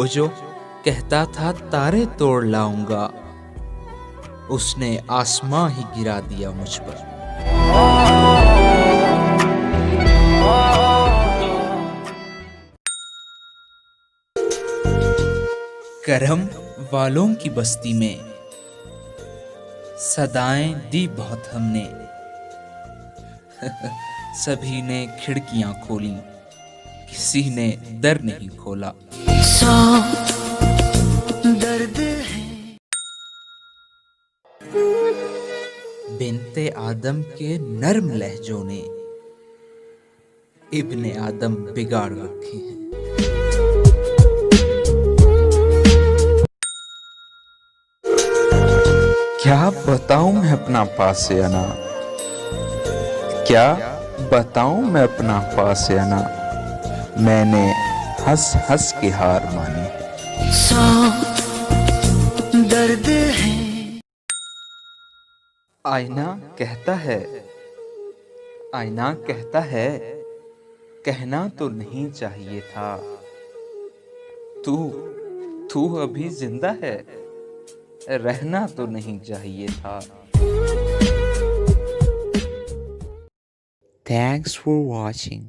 वो जो कहता था तारे तोड़ लाऊंगा, उसने आसमां ही गिरा दिया मुझ पर। करम वालों की बस्ती में सदाएं दी बहुत हमने। सभी ने खिड़कियां खोली, किसी ने दर नहीं खोला। सौ दर्द है। बिनते आदम के नर्म लहजों ने इब्ने आदम बिगाड़ रखे हैं। क्या बताऊं मैं अपना पासियाना, क्या बताऊं मैं अपना पासियाना, मैंने हंस हंस के हार मानी। सौ दर्द है। आईना कहता है, आईना कहता है, कहना तो नहीं चाहिए था, तू तू अभी जिंदा है, रहना तो नहीं चाहिए था। Thanks for watching.